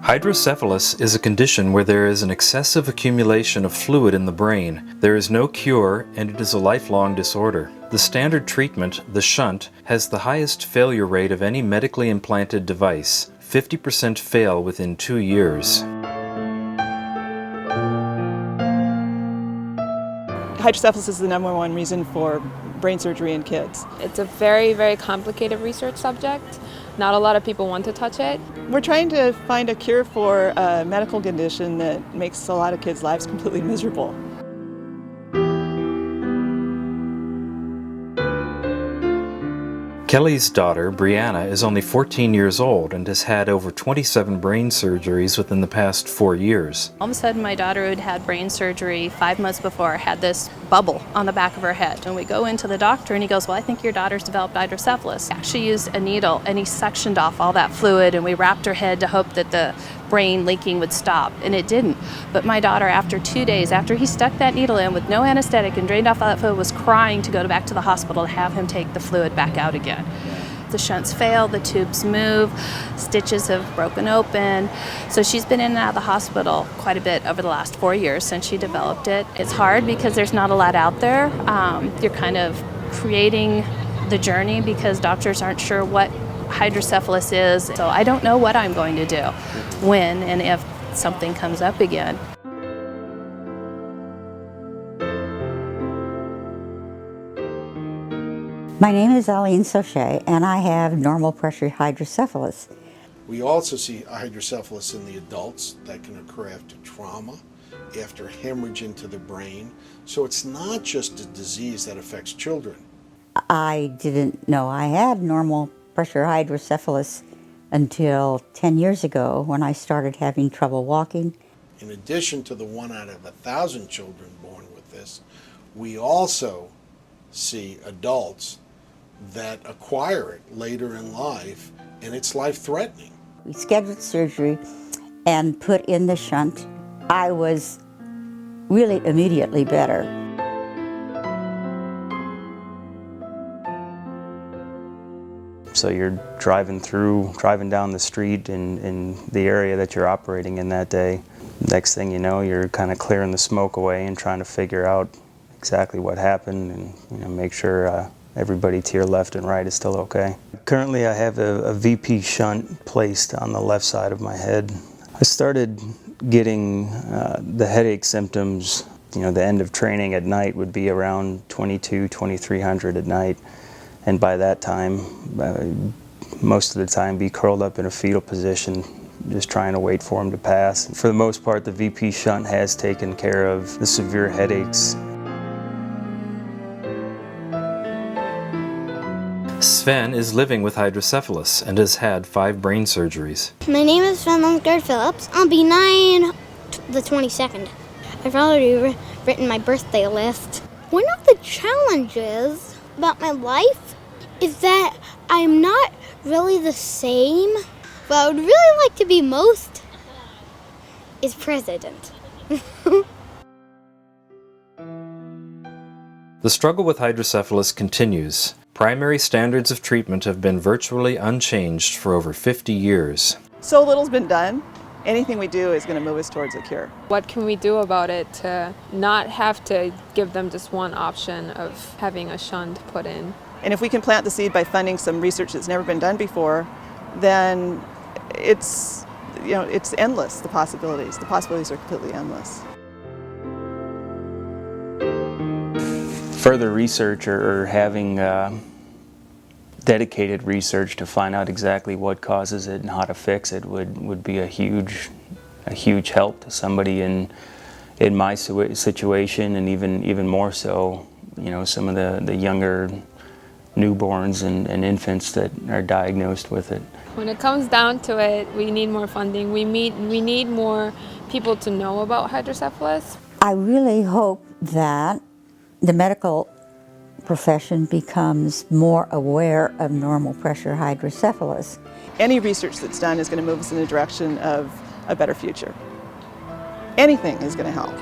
Hydrocephalus is a condition where there is an excessive accumulation of fluid in the brain. There is no cure, and it is a lifelong disorder. The standard treatment, the shunt, has the highest failure rate of any medically implanted device. 50% fail within 2 years. Hydrocephalus is the #1 reason for brain surgery in kids. It's a very, very complicated research subject. Not a lot of people want to touch it. We're trying to find a cure for a medical condition that makes a lot of kids' lives completely miserable. Kelli's daughter, Brianna, is only 14 years old and has had over 27 brain surgeries within the past 4 years. All of a sudden, my daughter who'd had brain surgery 5 months before had this bubble on the back of her head. And we go into the doctor and he goes, well, I think your daughter's developed hydrocephalus. He actually used a needle and he suctioned off all that fluid, and we wrapped her head to hope that the brain leaking would stop, and it didn't. But my daughter, after 2 days, after he stuck that needle in with no anesthetic and drained off all that fluid, was crying to go back to the hospital to have him take the fluid back out again. The shunts fail, the tubes move, stitches have broken open. So she's been in and out of the hospital quite a bit over the last 4 years since she developed it. It's hard because there's not a lot out there. You're kind of creating the journey because doctors aren't sure what hydrocephalus is. So I don't know what I'm going to do when and if something comes up again. My name is Allene Soshea, and I have normal pressure hydrocephalus. We also see hydrocephalus in the adults that can occur after trauma, after hemorrhage into the brain. So it's not just a disease that affects children. I didn't know I had normal pressure hydrocephalus until 10 years ago when I started having trouble walking. In addition to the 1 out of 1,000 children born with this, we also see adults that acquire it later in life, and it's life-threatening. We scheduled surgery and put in the shunt. I was really immediately better. So you're driving down the street in the area that you're operating in that day. Next thing you know, you're kind of clearing the smoke away and trying to figure out exactly what happened and make sure everybody to your left and right is still okay. Currently I have a VP shunt placed on the left side of my head. I started getting the headache symptoms, the end of training at night would be around 2300 at night. And by that time, most of the time, be curled up in a fetal position, just trying to wait for them to pass. For the most part, the VP shunt has taken care of the severe headaches. Svend is living with hydrocephalus and has had 5 brain surgeries. My name is Svend Phillips. I'll be 9 the 22nd. I've already written my birthday list. One of the challenges about my life is that I'm not really the same. What I would really like to be most is president. The struggle with hydrocephalus continues. Primary standards of treatment have been virtually unchanged for over 50 years. So little's been done. Anything we do is going to move us towards a cure. What can we do about it to not have to give them just one option of having a shunt put in? And if we can plant the seed by funding some research that's never been done before, then it's endless, the possibilities. The possibilities are completely endless. Further research or having dedicated research to find out exactly what causes it and how to fix it would be a huge help to somebody in my situation, and even more so, some of the younger newborns and infants that are diagnosed with it. When it comes down to it, we need more funding. We need more people to know about hydrocephalus. I really hope that the medical profession becomes more aware of normal pressure hydrocephalus. Any research that's done is going to move us in the direction of a better future. Anything is going to help.